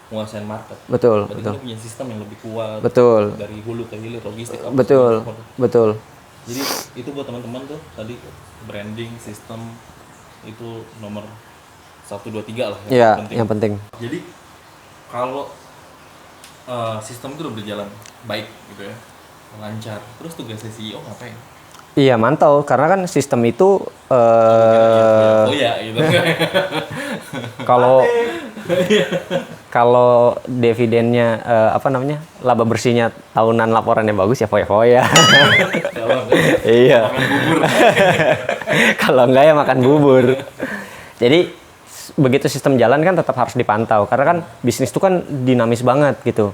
menguasai market? Betul. Berarti betul. kita punya sistem yang lebih kuat. Betul. Dari hulu ke hilir, logistik. Betul. Jadi itu buat teman-teman tuh tadi branding, sistem itu nomor 1, 2, 3 lah yang penting. Jadi kalau sistem itu udah berjalan baik gitu ya, lancar, terus tugasnya CEO ngapain? Iya, mantau, karena kan sistem itu gitu. Kalau dividennya laba bersihnya tahunan laporannya bagus ya foya-foya. Iya. Kalau enggak ya makan bubur. Jadi begitu sistem jalan kan tetap harus dipantau, karena kan bisnis itu kan dinamis banget gitu.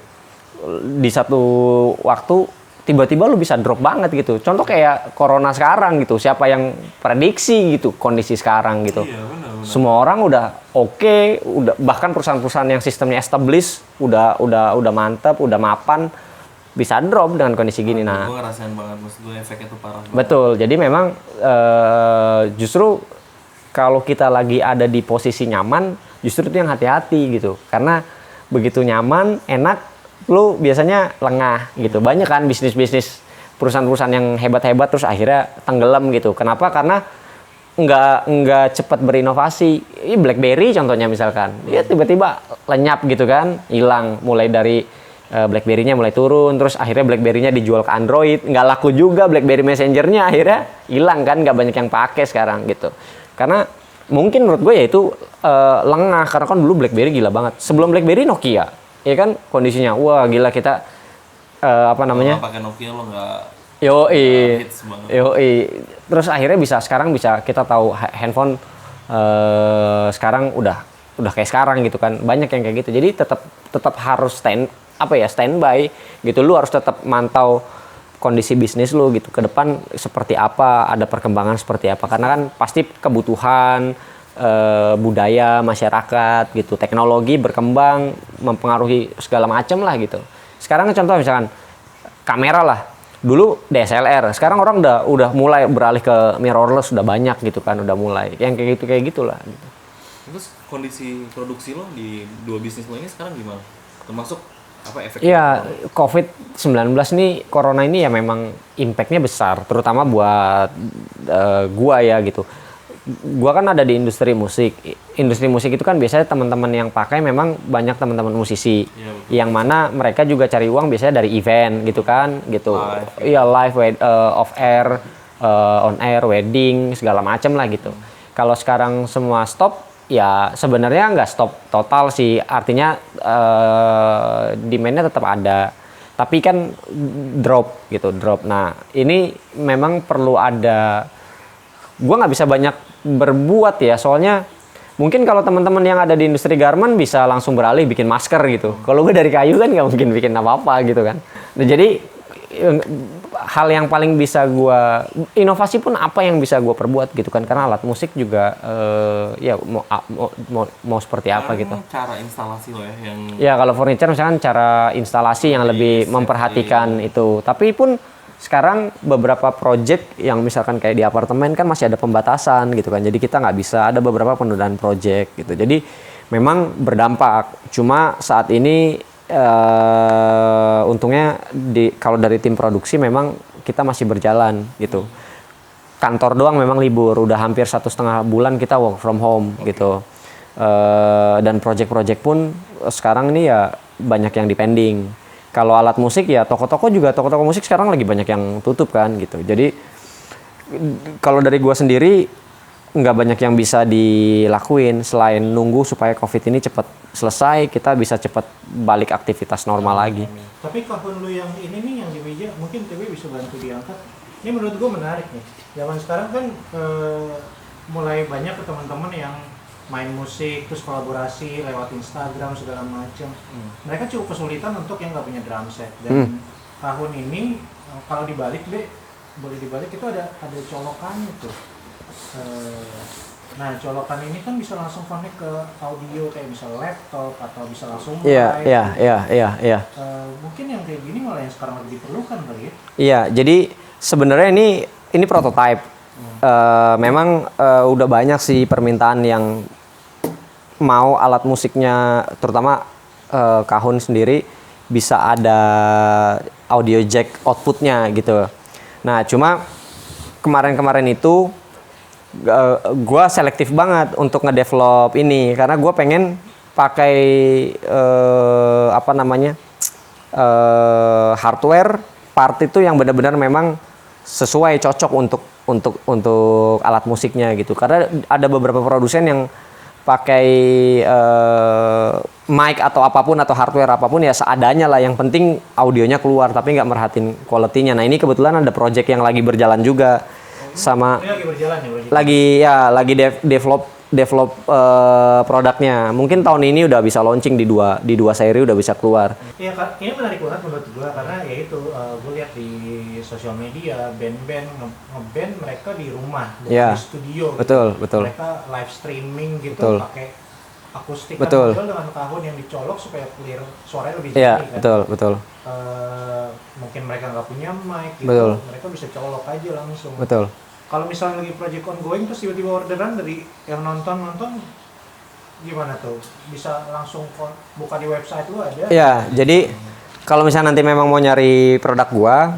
Di satu waktu tiba-tiba lu bisa drop banget gitu. Contoh kayak corona sekarang gitu. Siapa yang prediksi gitu kondisi sekarang gitu. Iya, benar. Semua orang udah oke, udah bahkan perusahaan-perusahaan yang sistemnya established udah mantap, udah mapan, bisa drop dengan kondisi gini. Nah, gue ngerasain banget, maksud gue efeknya tuh parah banget. Betul. Jadi memang justru kalau kita lagi ada di posisi nyaman, justru itu yang hati-hati gitu. Karena begitu nyaman, enak, lu biasanya lengah gitu. Banyak kan bisnis-bisnis perusahaan-perusahaan yang hebat-hebat terus akhirnya tenggelam gitu. Kenapa? Karena nggak cepat berinovasi. Ini BlackBerry contohnya misalkan, ya tiba-tiba lenyap gitu kan, hilang. Mulai dari BlackBerry-nya mulai turun, terus akhirnya BlackBerry-nya dijual ke Android, nggak laku juga BlackBerry Messenger-nya, akhirnya hilang kan, nggak banyak yang pakai sekarang gitu. Karena mungkin menurut gue ya itu lengah, karena kan dulu BlackBerry gila banget. Sebelum BlackBerry Nokia, ya kan kondisinya, wah gila kita Kalau pakai Nokia lo nggak hits banget. Terus akhirnya sekarang bisa kita tahu handphone sekarang udah kayak sekarang gitu kan, banyak yang kayak gitu. Jadi tetap harus standby gitu. Lu harus tetap mantau kondisi bisnis lu gitu ke depan seperti apa, ada perkembangan seperti apa, karena kan pasti kebutuhan budaya masyarakat gitu, teknologi berkembang mempengaruhi segala macam lah gitu. Sekarang contoh misalkan kamera lah, dulu DSLR, sekarang orang udah mulai beralih ke mirrorless, sudah banyak gitu kan, udah mulai yang kayak gitulah gitu. Terus kondisi produksi lo di dua bisnis lo ini sekarang gimana? Termasuk apa efeknya? Iya, COVID-19 nih, corona ini ya memang impact-nya besar, terutama buat gua ya gitu. Gua kan ada di industri musik. Industri musik itu kan biasanya teman-teman yang pakai memang banyak teman-teman musisi. Ya, yang mana mereka juga cari uang biasanya dari event gitu kan, gitu. Iya, live off air, on air, wedding, segala macam lah gitu. Kalau sekarang semua stop, ya sebenarnya nggak stop total sih. Artinya demand-nya tetap ada. Tapi kan drop. Nah, ini memang perlu ada. Gua nggak bisa banyak berbuat ya, soalnya mungkin kalau teman-teman yang ada di industri garment bisa langsung beralih bikin masker gitu. Kalau gue dari kayu kan nggak mungkin bikin apa-apa gitu kan. Nah, jadi hal yang paling bisa inovasi pun apa yang bisa gue perbuat gitu kan, karena alat musik juga ya mau seperti apa gitu. Cara instalasi lo ya yang ya kalau furniture misalkan cara instalasi yang lebih memperhatikan itu, tapi pun sekarang beberapa project yang misalkan kayak di apartemen kan masih ada pembatasan gitu kan, jadi kita nggak bisa, ada beberapa penundaan project gitu, jadi memang berdampak. Cuma saat ini untungnya kalau dari tim produksi memang kita masih berjalan gitu. Kantor doang memang libur, udah hampir 1,5 bulan kita work from home gitu. Dan project-project pun sekarang ini ya banyak yang dipending. Kalau alat musik ya toko-toko musik sekarang lagi banyak yang tutup kan gitu. Jadi kalau dari gua sendiri nggak banyak yang bisa dilakuin selain nunggu supaya COVID ini cepat selesai, kita bisa cepat balik aktivitas normal lagi. Tapi kahun lu yang ini nih, yang di meja, mungkin TB bisa bantu diangkat. Ini menurut gue menarik nih. Zaman sekarang kan mulai banyak ke teman-teman yang main musik, terus kolaborasi lewat Instagram segala macam. Mereka cukup kesulitan untuk yang nggak punya drum set. Dan tahun ini kalau dibalik boleh dibalik itu ada colokannya tuh. Nah, colokan ini kan bisa langsung connect ke audio kayak bisa laptop atau bisa langsung Iya. mungkin yang kayak gini malah yang sekarang lagi diperlukan kali ya. Iya, jadi sebenarnya ini prototype. Memang udah banyak sih permintaan yang mau alat musiknya, terutama kahun sendiri bisa ada audio jack outputnya gitu. Nah, cuma kemarin itu gue selektif banget untuk ngedevelop ini karena gue pengen pakai hardware part itu yang benar-benar memang sesuai, cocok untuk alat musiknya gitu. Karena ada beberapa produsen yang pakai mic atau apapun atau hardware apapun ya seadanya lah, yang penting audionya keluar tapi nggak merhatiin quality-nya. Nah, ini kebetulan ada project yang lagi berjalan juga sama ini lagi berjalan ya, lagi develop produknya. Mungkin tahun ini udah bisa launching di dua seri udah bisa keluar. Iya, ini menarik banget menurut gue karena ya itu gue lihat di sosial media band-band ngeband mereka di rumah, di studio. Betul. Mereka live streaming gitu pakai akustik dengan kahun yang dicolok supaya clear, suaranya lebih jernih kan. Betul. Mungkin mereka nggak punya mic gitu, mereka bisa colok aja langsung. Betul. Kalau misalnya lagi project ongoing terus tiba-tiba orderan dari yang nonton gimana tuh? Bisa langsung buka di website lu ada? Ya, jadi kalau misalnya nanti memang mau nyari produk gua,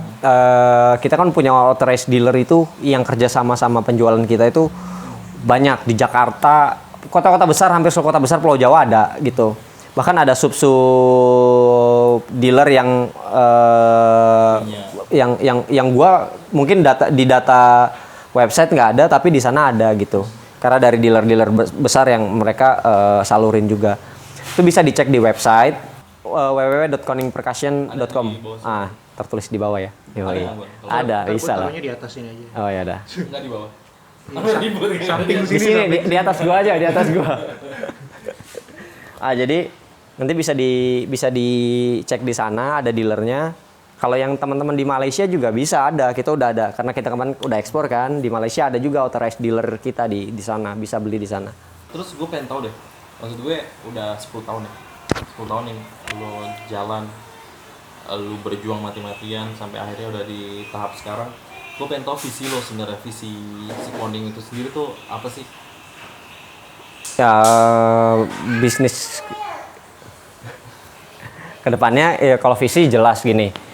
kita kan punya authorized dealer itu yang kerja sama penjualan kita itu banyak di Jakarta, kota-kota besar, hampir seluruh kota besar Pulau Jawa ada gitu. Bahkan ada sub dealer yang gua mungkin di data website nggak ada, tapi di sana ada gitu. Karena dari dealer-dealer besar yang mereka salurin juga. Itu bisa dicek di website www.koningpercussion.com. Tertulis di bawah ya. Ada, bisa lah. Di atas ini aja. Oh ya ada. Enggak di bawah. Samping Di sini di atas gua aja, di atas gua. Jadi nanti bisa dicek di sana, ada dealernya. Kalau yang teman-teman di Malaysia juga bisa ada, kita udah ada karena kita kemarin udah ekspor kan, di Malaysia ada juga authorized dealer kita di sana, bisa beli di sana. Terus gue pengen tahu deh, maksud gue udah 10 tahun ya, 10 tahun nih lo jalan, lo berjuang mati-matian sampai akhirnya udah di tahap sekarang. Gue pengen tahu visi lo sebenarnya, visi si Konding itu sendiri tuh apa sih? Ya, bisnis kedepannya ya kalau visi jelas gini.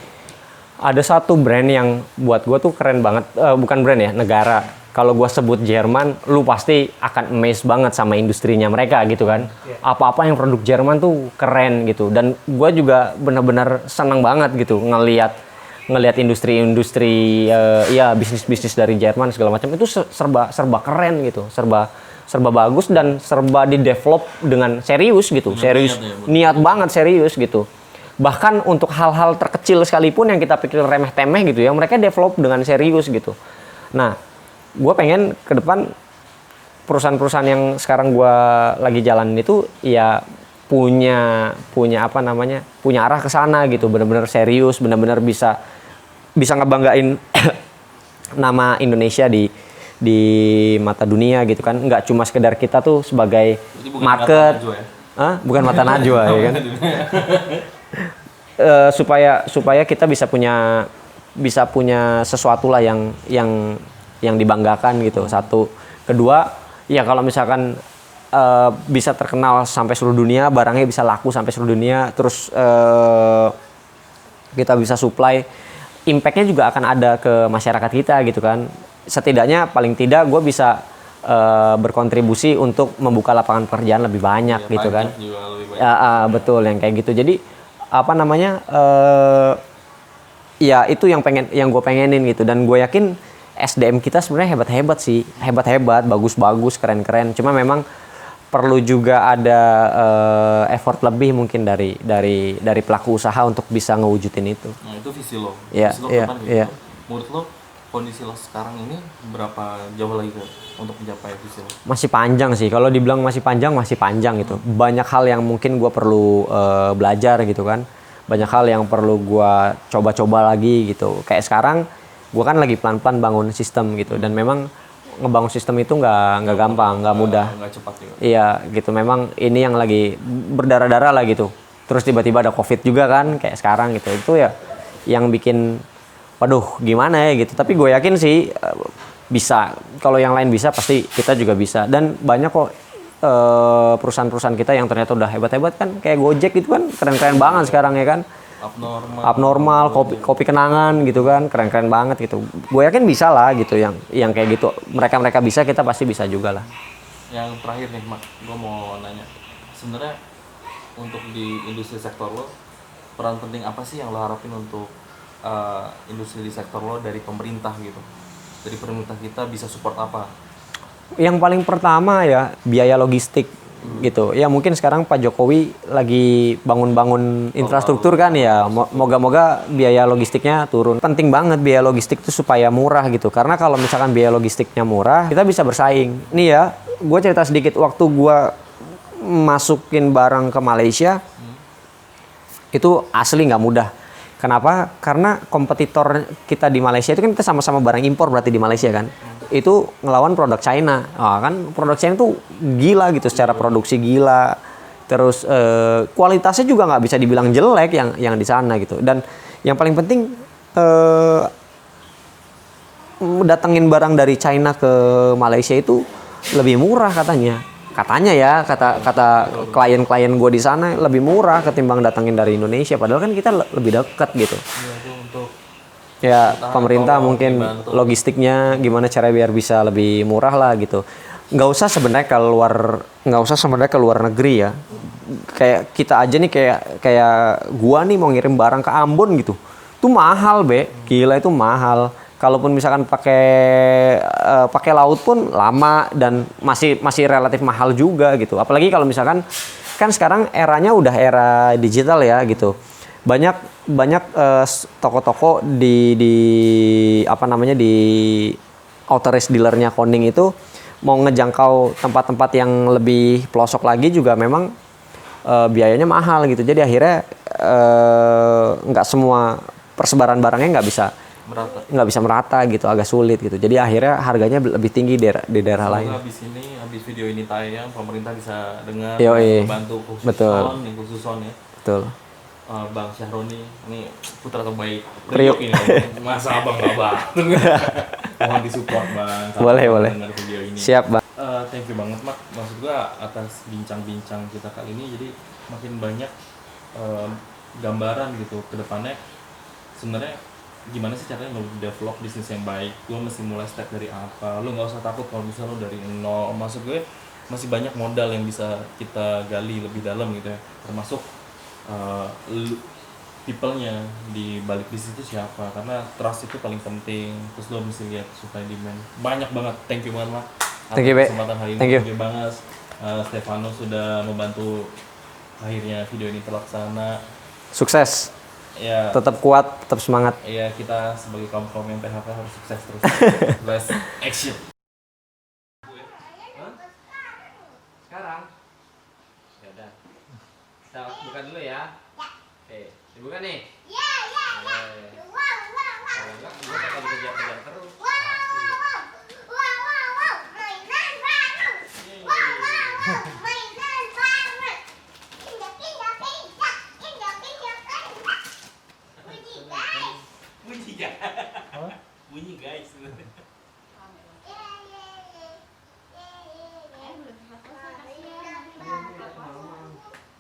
Ada satu brand yang buat gue tuh keren banget, bukan brand ya, negara. Kalau gue sebut Jerman, lu pasti akan amazed banget sama industrinya mereka gitu kan. Apa-apa yang produk Jerman tuh keren gitu. Dan gue juga benar-benar senang banget gitu ngelihat industri-industri bisnis-bisnis dari Jerman segala macam itu serba keren gitu, serba bagus dan serba di-develop dengan serius gitu. Niat banget serius gitu. Bahkan untuk hal-hal terkecil sekalipun yang kita pikir remeh-temeh gitu ya, mereka develop dengan serius gitu. Nah, gue pengen ke depan perusahaan-perusahaan yang sekarang gue lagi jalanin itu ya punya arah ke sana gitu, benar-benar serius, benar-benar bisa bisa ngebanggain nama Indonesia di mata dunia gitu kan. Nggak cuma sekedar kita tuh sebagai market, bukan mata najwa ya kan. Supaya kita bisa punya sesuatu lah yang dibanggakan gitu. Satu, kedua, ya kalau misalkan bisa terkenal sampai seluruh dunia, barangnya bisa laku sampai seluruh dunia, terus kita bisa supply, impact-nya juga akan ada ke masyarakat kita gitu kan. Setidaknya paling tidak gue bisa berkontribusi untuk membuka lapangan pekerjaan lebih banyak gitu kan. Betul yang kayak gitu. Jadi apa namanya? Ya itu yang gue pengenin gitu, dan gue yakin SDM kita sebenarnya hebat-hebat sih, hebat-hebat, bagus-bagus, keren-keren. Cuma memang perlu juga ada effort lebih mungkin dari pelaku usaha untuk bisa ngewujudin itu. Nah itu visi lo. Iya, visi lo iya, kapan gitu? iya. Menurut lo kondisi lo sekarang ini berapa jauh lagi untuk mencapai visi lo? Masih panjang sih. Kalau dibilang masih panjang gitu. Banyak hal yang mungkin gue perlu belajar gitu kan. Banyak hal yang perlu gue coba-coba lagi gitu. Kayak sekarang gue kan lagi pelan-pelan bangun sistem gitu, dan memang ngebangun sistem itu nggak gampang, nggak mudah. Nggak cepat juga. Iya gitu, memang ini yang lagi berdarah-darah lah gitu. Terus tiba-tiba ada COVID juga kan, kayak sekarang gitu. Itu ya yang bikin, waduh gimana ya gitu. Tapi gue yakin sih bisa. Kalau yang lain bisa, pasti kita juga bisa. Dan banyak kok perusahaan-perusahaan kita yang ternyata udah hebat-hebat kan, kayak Gojek gitu kan, keren-keren banget sekarang ya kan. Abnormal, kopi kenangan gitu kan, keren-keren banget gitu. Gue yakin bisa lah gitu, yang kayak gitu. Mereka bisa, kita pasti bisa juga lah. Yang terakhir nih, Mak, gue mau nanya. Sebenarnya untuk di industri sektor lo, peran penting apa sih yang lo harapin untuk industri di sektor lo dari pemerintah gitu? Dari pemerintah kita bisa support apa? Yang paling pertama ya biaya logistik gitu. Ya mungkin sekarang Pak Jokowi lagi bangun infrastruktur kan ya. Moga-moga biaya logistiknya turun. Penting banget biaya logistik itu supaya murah gitu. Karena kalau misalkan biaya logistiknya murah, kita bisa bersaing. Nih ya, gue cerita sedikit. Waktu gue masukin barang ke Malaysia, itu asli nggak mudah. Kenapa? Karena kompetitor kita di Malaysia itu kan kita sama-sama barang impor berarti di Malaysia kan. Itu ngelawan produk China. Kan produk China tuh gila gitu, secara produksi gila. Terus kualitasnya juga nggak bisa dibilang jelek yang di sana gitu. Dan yang paling penting datengin barang dari China ke Malaysia itu lebih murah katanya. Katanya ya, kata klien-klien gue di sana lebih murah ketimbang datangin dari Indonesia. Padahal kan kita lebih dekat gitu. Ya pemerintah mungkin logistiknya gimana cara biar bisa lebih murah lah gitu. Nggak usah sebenarnya ke luar negeri ya. Kayak kita aja nih kayak gua nih mau ngirim barang ke Ambon gitu. Itu mahal gila itu mahal. Kalaupun misalkan pakai laut pun lama dan masih relatif mahal juga gitu. Apalagi kalau misalkan kan sekarang eranya udah era digital ya gitu. Banyak toko-toko di authorized dealernya Konding itu mau ngejangkau tempat-tempat yang lebih pelosok lagi juga memang biayanya mahal gitu. Jadi akhirnya nggak semua persebaran barangnya nggak bisa merata gitu, agak sulit gitu. Jadi akhirnya harganya lebih tinggi di daerah lain. Habis video ini tayang, pemerintah bisa dengar, membantu khusus Son ya. Betul. Bang Syahroni, ini putra terbaik Priuk ini. Masa abang nggak bantu? Mohon disupport Bang. Boleh. Video ini. Siap Bang. Thank you banget Mak. Maksud gua atas bincang-bincang kita kali ini, jadi makin banyak gambaran gitu ke depannya. Sebenarnya gimana sih caranya lo develop bisnis yang baik? Lo mesti mulai step dari apa? Lo nggak usah takut kalau misalnya lo dari nol. Maksud gue masih banyak modal yang bisa kita gali lebih dalam gitu ya. Termasuk people-nya di balik bisnis itu siapa? Karena trust itu paling penting. Terus lo mesti lihat supply demand. Banyak banget. Thank you banget Mak. Thank you, Be. Kesempatan hari ini. Thank you. Thank you banget. Stefano sudah membantu akhirnya video ini terlaksana. Sukses. Ya. Tetap kuat, tetap semangat. Iya, kita sebagai kaum yang PHK harus sukses terus. Let's action. Sekarang. Ya udah. Kita buka dulu ya. Oke, dibuka nih. Iya. gue bakal dikejar-kejar terus